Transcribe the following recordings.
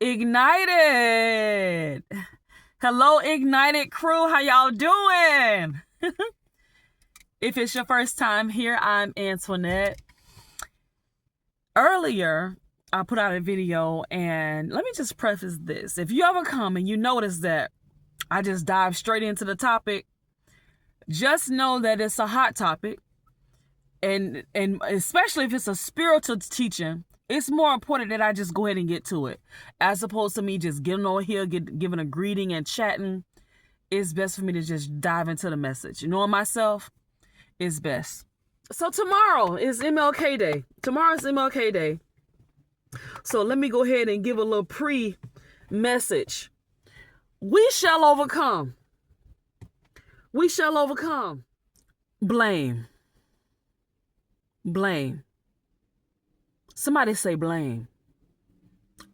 Ignited. Hello, Ignited crew. How y'all doing? If it's your first time here, I'm Antoinette. Earlier, I put out a video, and let me just preface this. If you ever come and you notice that I just dive straight into the topic, just know that it's a hot topic. And especially if it's a spiritual teaching, it's more important that I just go ahead and get to it, as opposed to me just getting on here, giving a greeting and chatting. It's best for me to just dive into the message. Knowing myself is best. So tomorrow is MLK Day. Tomorrow's MLK Day. So let me go ahead and give a little pre-message. We shall overcome. We shall overcome. Blame. Blame. Somebody say blame.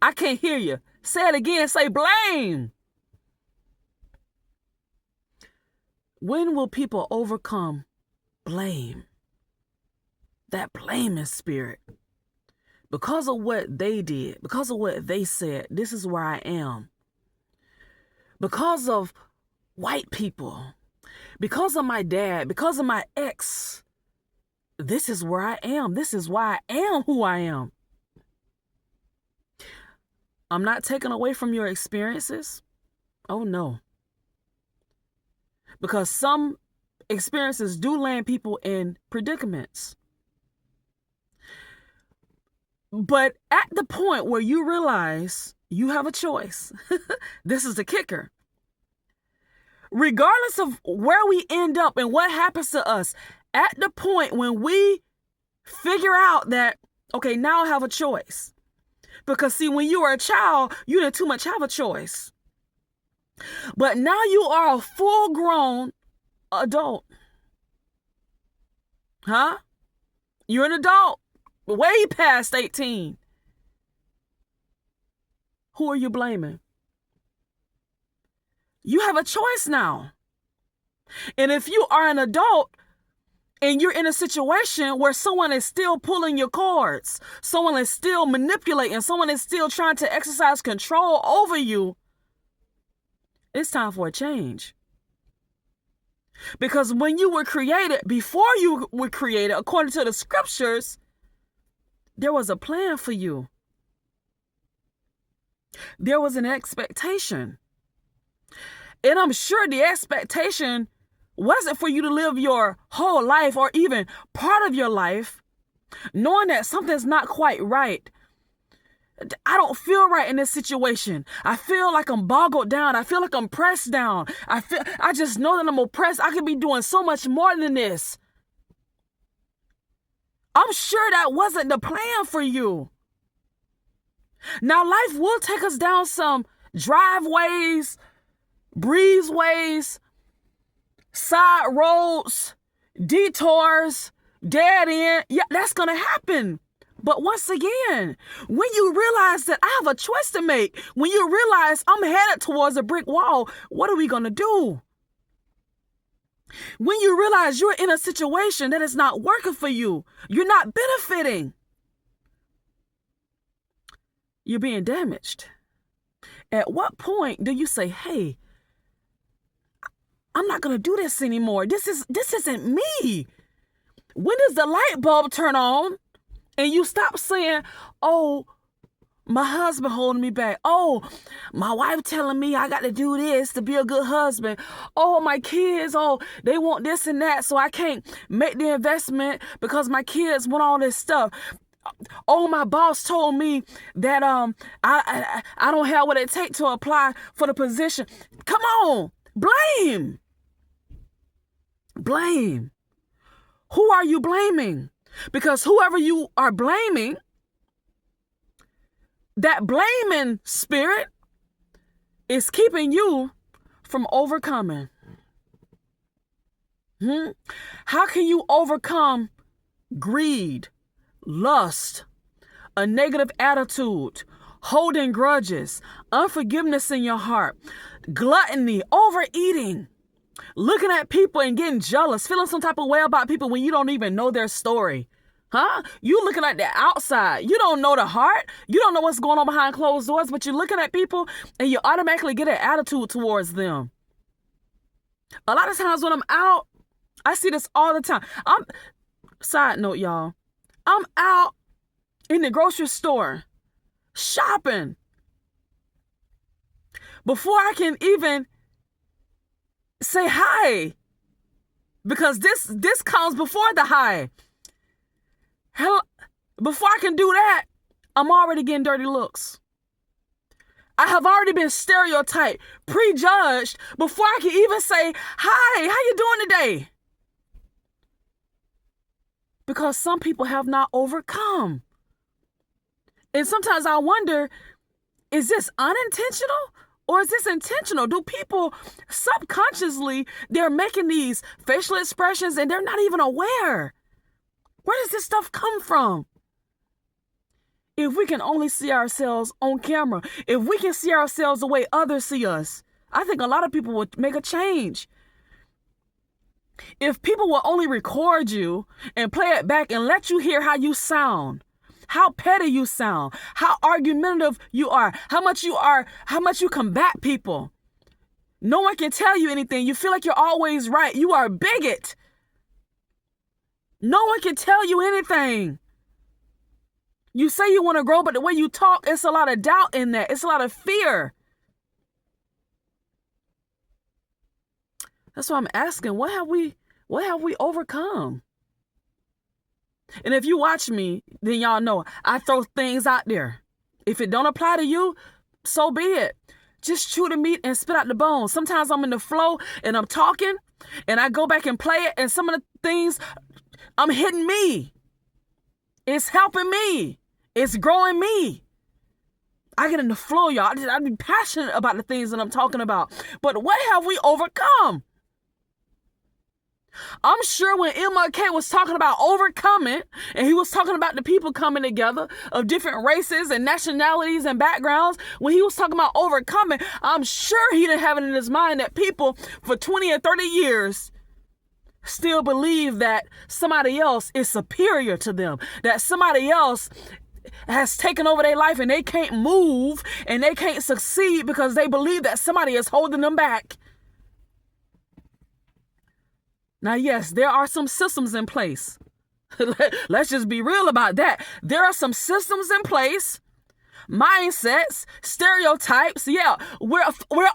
I can't hear you. Say it again. Say blame. When will people overcome blame? That blaming spirit. Because of what they did, because of what they said, this is where I am. Because of white people, because of my dad, because of my ex, this is where I am. This is why I am who I am. I'm not taking away from your experiences. Oh, no. Because some experiences do land people in predicaments. But at the point where you realize you have a choice, this is the kicker. Regardless of where we end up and what happens to us, at the point when we figure out that, okay, now I have a choice. Because see, when you were a child, you didn't too much have a choice. But now you are a full-grown adult. Huh? You're an adult. Way past 18. Who are you blaming? You have a choice now. And if you are an adult and you're in a situation where someone is still pulling your cords, someone is still manipulating, someone is still trying to exercise control over you, it's time for a change. Because when you were created, before you were created, according to the scriptures, there was a plan for you. There was an expectation. And I'm sure the expectation wasn't for you to live your whole life or even part of your life knowing that something's not quite right. I don't feel right in this situation. I feel like I'm boggled down. I feel like I'm pressed down. I just know that I'm oppressed. I could be doing so much more than this. I'm sure that wasn't the plan for you. Now, life will take us down some driveways, breezeways, side roads, detours, dead end. Yeah, that's going to happen. But once again, when you realize that I have a choice to make, when you realize I'm headed towards a brick wall, what are we going to do? When you realize you're in a situation that is not working for you, you're not benefiting, you're being damaged. At what point do you say, hey, I'm not going to do this anymore. This isn't me. When does the light bulb turn on and you stop saying, oh, my husband holding me back. Oh, my wife telling me I got to do this to be a good husband. Oh, my kids, they want this and that, so I can't make the investment because my kids want all this stuff. Oh, my boss told me that I don't have what it takes to apply for the position. Come on, blame. Blame. Who are you blaming? Because whoever you are blaming, that blaming spirit is keeping you from overcoming. How can you overcome greed, lust, a negative attitude, holding grudges, unforgiveness in your heart, gluttony, overeating, looking at people and getting jealous, feeling some type of way about people when you don't even know their story? Huh? You looking at the outside. You don't know the heart. You don't know what's going on behind closed doors, but you're looking at people and you automatically get an attitude towards them. A lot of times when I'm out, I see this all the time. Side note, y'all. I'm out in the grocery store shopping. Before I can even say hi, because this comes before the hi. Hell, before I can do that, I'm already getting dirty looks. I have already been stereotyped, prejudged before I can even say, hi, how you doing today? Because some people have not overcome. And sometimes I wonder, is this unintentional or is this intentional? Do people subconsciously, they're making these facial expressions and they're not even aware? Where does this stuff come from? If we can only see ourselves on camera, if we can see ourselves the way others see us, I think a lot of people would make a change. If people will only record you and play it back and let you hear how you sound, how petty you sound, how argumentative you are, how much you combat people. No one can tell you anything. You feel like you're always right. You are a bigot. No one can tell you anything. You say you want to grow, but the way you talk, it's a lot of doubt in that. It's a lot of fear. That's why I'm asking, what have we overcome? And if you watch me, then y'all know I throw things out there. If it don't apply to you, so be it. Just chew the meat and spit out the bones. Sometimes I'm in the flow and I'm talking and I go back and play it, and some of the things I'm hitting me. It's helping me. It's growing me. I get in the flow, y'all. I be passionate about the things that I'm talking about. But what have we overcome? I'm sure when MLK was talking about overcoming, and he was talking about the people coming together of different races and nationalities and backgrounds, when he was talking about overcoming, I'm sure he didn't have it in his mind that people for 20 or 30 years still believe that somebody else is superior to them, that somebody else has taken over their life and they can't move and they can't succeed because they believe that somebody is holding them back. Now, yes, there are some systems in place. Let's just be real about that. There are some systems in place, mindsets, stereotypes. Yeah, we're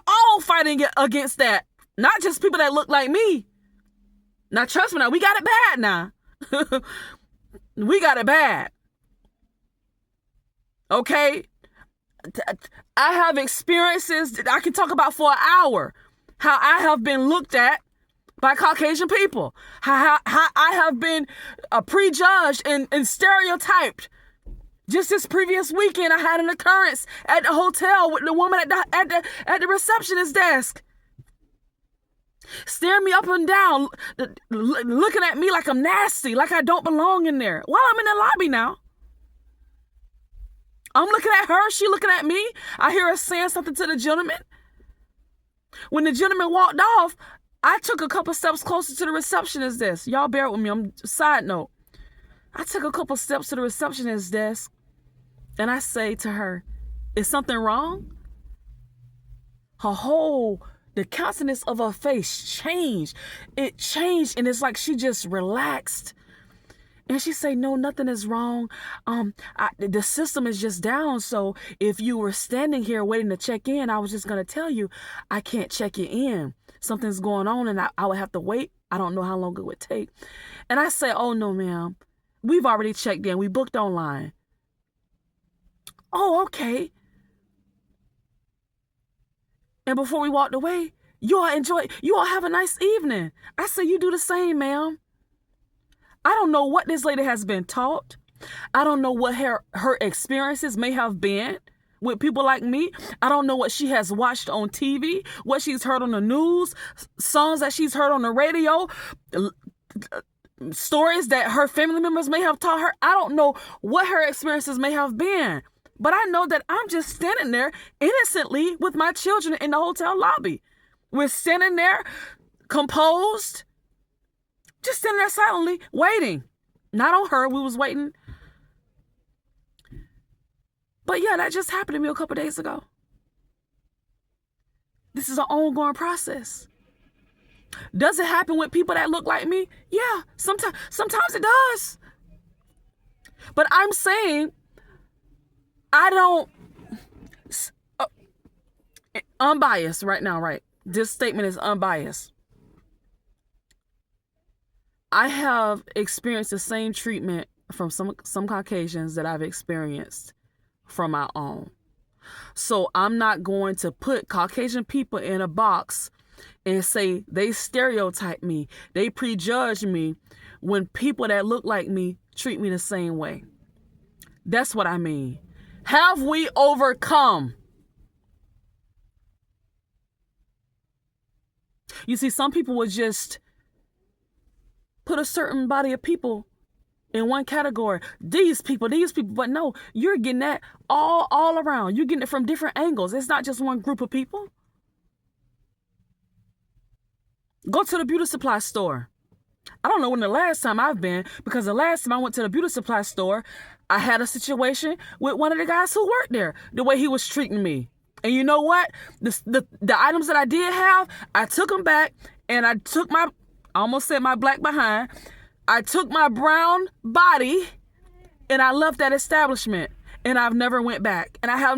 all fighting against that. Not just people that look like me. Now, trust me, now we got it bad now. We got it bad. Okay? I have experiences that I can talk about for an hour. How I have been looked at by Caucasian people. How I have been prejudged and stereotyped. Just this previous weekend, I had an occurrence at the hotel with the woman at the receptionist desk. Staring me up and down, looking at me like I'm nasty, like I don't belong in there. While I'm in the lobby now. I'm looking at her, she looking at me. I hear her saying something to the gentleman. When the gentleman walked off, I took a couple steps closer to the receptionist desk. Y'all bear with me, side note. I took a couple steps to the receptionist desk and I say to her, is something wrong? The countenance of her face changed. It changed and it's like she just relaxed. And she say, no, nothing is wrong. The system is just down. So if you were standing here waiting to check in, I was just going to tell you, I can't check you in. Something's going on and I would have to wait. I don't know how long it would take. And I say, oh, no, ma'am. We've already checked in. We booked online. Oh, okay. And before we walked away, you all have a nice evening. I say, you do the same, ma'am. I don't know what this lady has been taught. I don't know what her experiences may have been with people like me. I don't know what she has watched on TV, what she's heard on the news, songs that she's heard on the radio, stories that her family members may have taught her. I don't know what her experiences may have been. But I know that I'm just standing there innocently with my children in the hotel lobby. We're standing there composed, just standing there silently waiting. Not on her. We was waiting. But yeah, that just happened to me a couple days ago. This is an ongoing process. Does it happen with people that look like me? Yeah, sometimes it does. But I'm saying I don't unbiased right now, right? This statement is unbiased. I have experienced the same treatment from some Caucasians that I've experienced from my own. So I'm not going to put Caucasian people in a box and say they stereotype me, they prejudge me when people that look like me treat me the same way. That's what I mean. Have we overcome? You see, some people would just put a certain body of people in one category. These people. But no, you're getting that all around. You're getting it from different angles. It's not just one group of people. Go to the beauty supply store. I don't know when the last time I've been, because the last time I went to the beauty supply store, I had a situation with one of the guys who worked there, the way he was treating me. And you know what? The items that I did have, I took them back, and I took I almost said my black behind. I took my brown body and I left that establishment, and I've never went back. And I have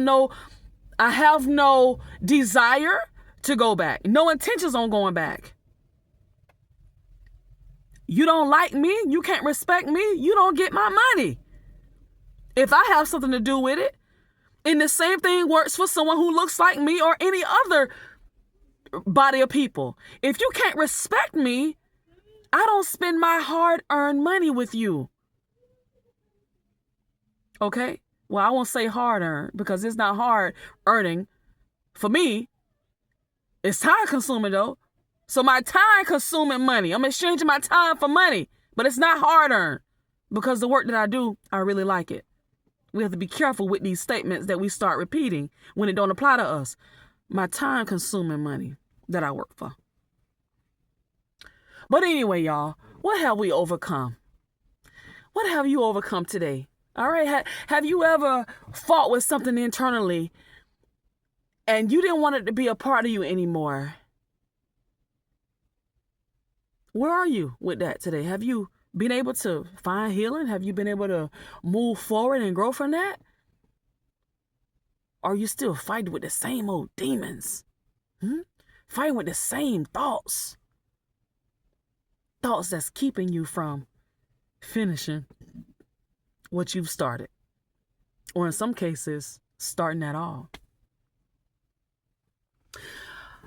no desire to go back. No intentions on going back. You don't like me, you can't respect me, you don't get my money. If I have something to do with it, and the same thing works for someone who looks like me or any other body of people. If you can't respect me, I don't spend my hard-earned money with you. Okay? Well, I won't say hard-earned, because it's not hard earning for me. It's time-consuming, though. So my time-consuming money, I'm exchanging my time for money, but it's not hard-earned, because the work that I do, I really like it. We have to be careful with these statements that we start repeating when it don't apply to us. My time-consuming money that I work for. But anyway, y'all, what have we overcome? What have you overcome today? All right, have you ever fought with something internally and you didn't want it to be a part of you anymore? Where are you with that today? Have you been able to find healing? Have you been able to move forward and grow from that? Are you still fighting with the same old demons? Fighting with the same thoughts? Thoughts that's keeping you from finishing what you've started. Or in some cases, starting at all.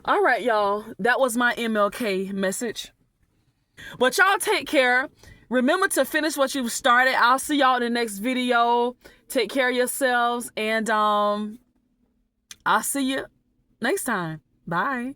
All right, y'all. That was my MLK message. But y'all take care. Remember to finish what you've started. I'll see y'all in the next video. Take care of yourselves. And I'll see you next time. Bye.